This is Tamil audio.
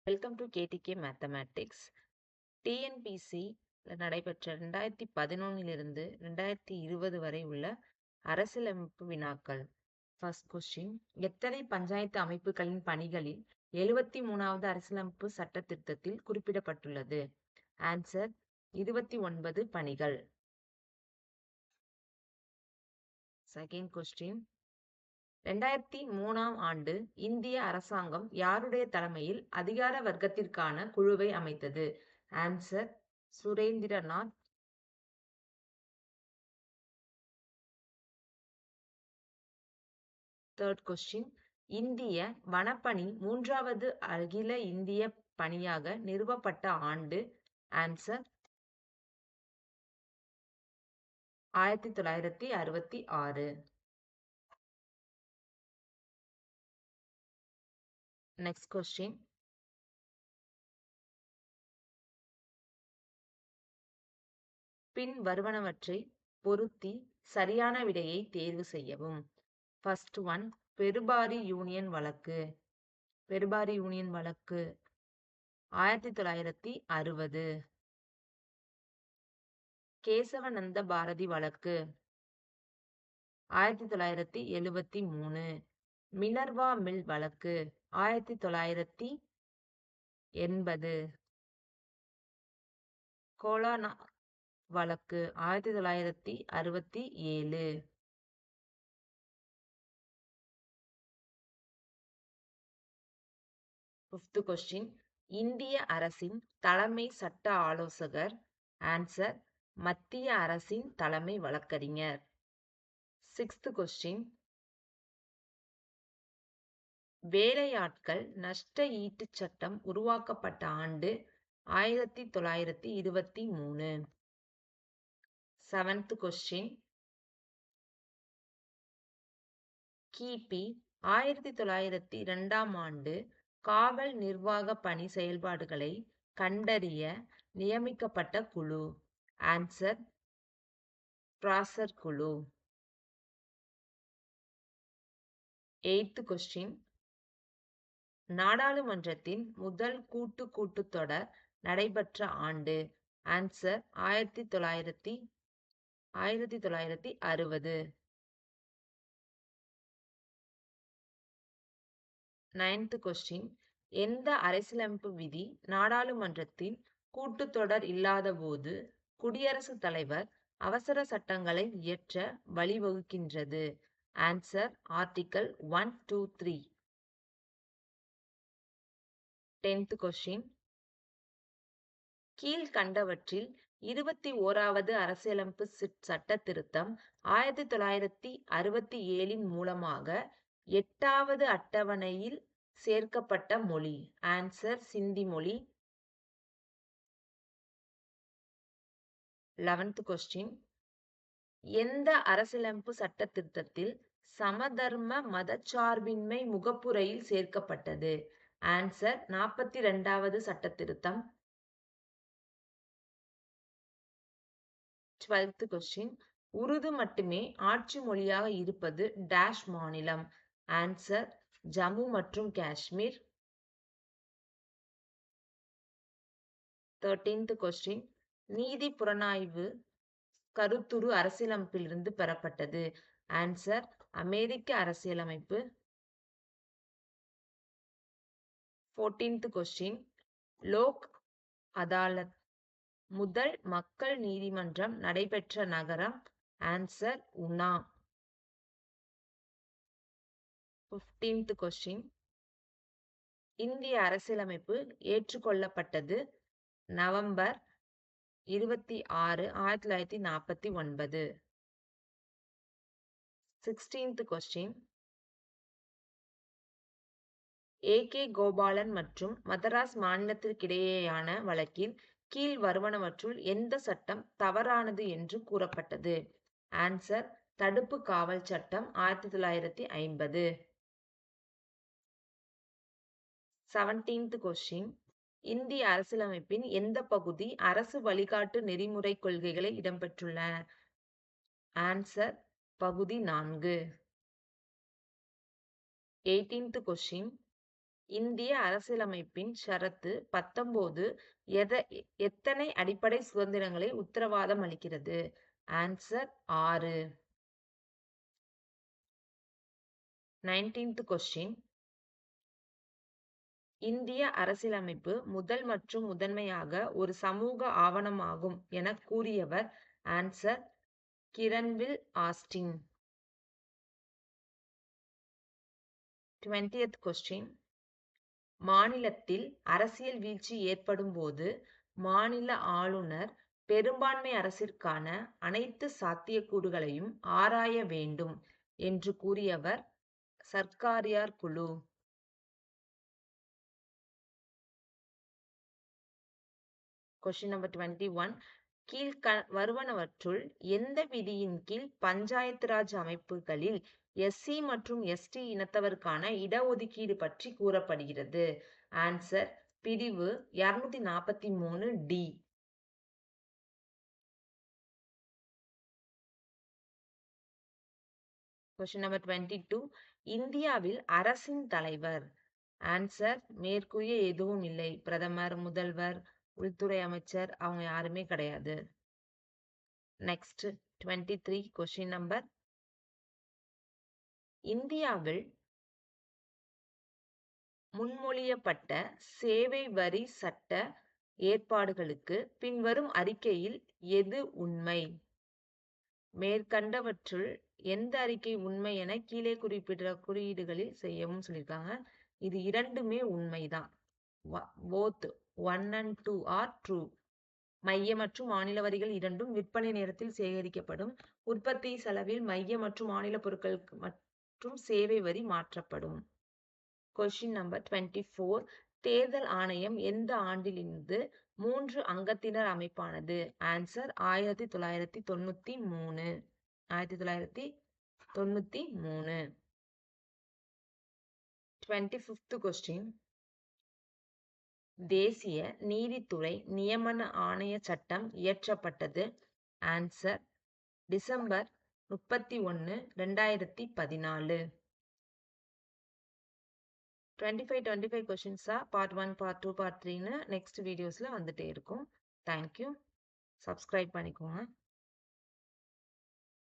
Welcome to KDK mathematics. TNPSC நடைபெற்ற 2011 2020 வரை உள்ள அரசியலமைப்பு வினாக்கள். ஃபர்ஸ்ட் கொஸ்டின், எத்தனை பஞ்சாயத்து அமைப்புகளின் பணிகளில் 73வது அரசியலமைப்பு சட்ட திருத்தத்தில் குறிப்பிடப்பட்டுள்ளது? ஆன்சர் 29 பணிகள். செகண்ட் கொஸ்டின், 2003ஆம் ஆண்டு இந்திய அரசாங்கம் யாருடைய தலைமையில் அதிகார வர்க்கத்திற்கான குழுவை அமைத்தது? ஆன்சர் சுரேந்திரநாத். தேர்ட் கொஸ்டின், இந்திய வனப்பணி 3வது அகில இந்திய பணியாக நிறுவப்பட்ட ஆண்டு? ஆன்சர் 1966. நெக்ஸ்ட் கொஸ்டின், பின் வருவனவற்றை பொருத்தி சரியான விடையை தேர்வு செய்யவும். ஃபர்ஸ்ட் ஒன், பெருபாரி யூனியன் வழக்கு. பெருபாரி யூனியன் வழக்கு 1960. கேசவநந்த பாரதி வழக்கு 1973. மினர்வா மில் வழக்கு 1980. கோலானா வழக்கு 1967. ஃபிஃப்த் கொஸ்டின், இந்திய அரசின் தலைமை சட்ட ஆலோசகர்? ஆன்சர் மத்திய அரசின் தலைமை வழக்கறிஞர். சிக்ஸ்த் கொஸ்டின், வேலையாட்கள் நஷ்ட ஈட்டுச் சட்டம் உருவாக்கப்பட்ட ஆண்டு? 1923. செவன்த் கொஸ்டின், கிபி 1902ஆம் ஆண்டு காவல் நிர்வாக பணி செயல்பாடுகளை கண்டறிய நியமிக்கப்பட்ட குழு? ஆன்சர் பிராசர் குழு. எய்த் கொஸ்டின், நாடாளுமன்றத்தின் முதல் கூட்டுத்தொடர் நடைபெற்ற ஆண்டு? ஆன்சர் 1960. நைன்த் கொஸ்டின், எந்த அரசியலமைப்பு விதி நாடாளுமன்றத்தின் கூட்டுத்தொடர் இல்லாதபோது குடியரசுத் தலைவர் அவசர சட்டங்களை இயற்ற வழிவகுக்கின்றது? Answer article 123. டென்த் கொஸ்டின், கீழ்கண்டவற்றில் 21வது அரசியலமைப்பு சட்ட திருத்தம் 1967 மூலமாக 8வது அட்டவணையில் சேர்க்கப்பட்ட மொழி? ஆன்சர் சிந்தி மொழி. 11th கொஸ்டின், எந்த அரசியலமைப்பு சட்ட திருத்தத்தில் சமதர்ம மதச்சார்பின்மை முகப்புரையில் சேர்க்கப்பட்டது? ஆன்சர் 42வது சட்ட திருத்தம். 12th கொஸ்டின், உருது மட்டுமே ஆட்சி மொழியாக இருப்பது டேஷ் மாநிலம்? ஆன்சர் ஜம்மு மற்றும் காஷ்மீர். 13th கொஸ்டின், நீதி புலனாய்வு கருத்துரு அரசியலமைப்பிலிருந்து பெறப்பட்டது? ஆன்சர் அமெரிக்க அரசியலமைப்பு. 14th கொஸ்டின், லோக் அதாலத் முதல் மக்கள் நீதிமன்றம் நடைபெற்ற நகரம்? ஆன்சர் உனா. 15th கொஸ்டின், இந்திய அரசியலமைப்பு ஏற்றுக்கொள்ளப்பட்டது November 26, 1949. 16th question, AK. Gopalan மற்றும் மதராஸ் மாநிலத்திற்கிடையேயான வழக்கில் கீழ் வருவனவற்றுள் எந்த சட்டம் தவறானது என்று கூறப்பட்டது? ஆன்சர் தடுப்பு காவல் சட்டம் 1950. 17th கொஸ்டின், இந்திய அரசியலமைப்பின் எந்த பகுதி அரசு வழிகாட்டு நெறிமுறை கொள்கைகளை இடம்பெற்றுள்ளன? ஆன்சர் பகுதி 4. 18th கொஸ்டின், இந்திய அரசியலமைப்பின் ஷரத்து 19 எத்தனை அடிப்படை சுதந்திரங்களை உத்தரவாதம் அளிக்கிறது? ஆன்சர் 6. 19th question. இந்திய அரசியலமைப்பு முதல் மற்றும் முதன்மையாக ஒரு சமூக ஆவணமாகும் என கூறியவர்? Answer Granville Austin. 20th question. மாநிலத்தில் அரசியல் வீழ்ச்சி ஏற்படும் போது மாநில ஆளுநர் பெரும்பான்மை அரசிற்கான அனைத்து சாத்தியக்கூறுகளையும் ஆராய வேண்டும் என்று கூறியவர்? சர்க்காரியார் குழு. Question number 21. வருவனவற்றுள் எந்த விதியின் கீழ் பஞ்சாயத்து ராஜ் அமைப்புகளில் எஸ்சி மற்றும் எஸ்டி இனத்தவருக்கான இடஒதுக்கீடு பற்றி கூறப்படுகிறது? ஆன்சர் பிரிவு 243D. Question number 22. இந்தியாவில் அரசின் தலைவர்? ஆன்சர் மேற்கூறிய எதுவும் இல்லை. பிரதமர், முதல்வர், உள்துறை அமைச்சர் அவங்க யாருமே கிடையாது. Next 23 question number. இந்தியாவில் முன்மொழியப்பட்ட சேவை வரி சட்ட ஏற்பாடுகளுக்கு பின்வரும் அறிக்கையில் எது உண்மை? மேற்கண்டவற்றுள் எந்த அறிக்கை உண்மை என கீழே குறிப்பிட்ட குறியீடுகளில் செய்யவும் சொல்லியிருக்காங்க. இது இரண்டுமே உண்மைதான். both 1 and 2 are true. மைய மற்றும் மாநில வரிகள் இரண்டும் விற்பனை நேரத்தில் சேகரிக்கப்படும். உற்பத்தி செலவில் மைய மற்றும் மாநில பொருட்களுக்கு மற்றும் சேவை வரி மாற்றப்படும். Question number 24. தேர்தல் ஆணையம் எந்த ஆண்டிலிருந்து 3 அங்கத்தினர் அமைப்பானது? ஆன்சர் 1993. 1993. 25th question. தேசிய நீதித்துறை நியமன ஆணைய சட்டம் இயற்றப்பட்டது? Answer December 31, 2014. 25 கொஸ்டின்ஸா பார்ட் 1, பார்ட் 2, பார்ட் 3ன்னு நெக்ஸ்ட் வீடியோஸ்ல வந்துட்டே இருக்கும். தேங்க்யூ. சப்ஸ்கிரைப் பண்ணிக்கோங்க.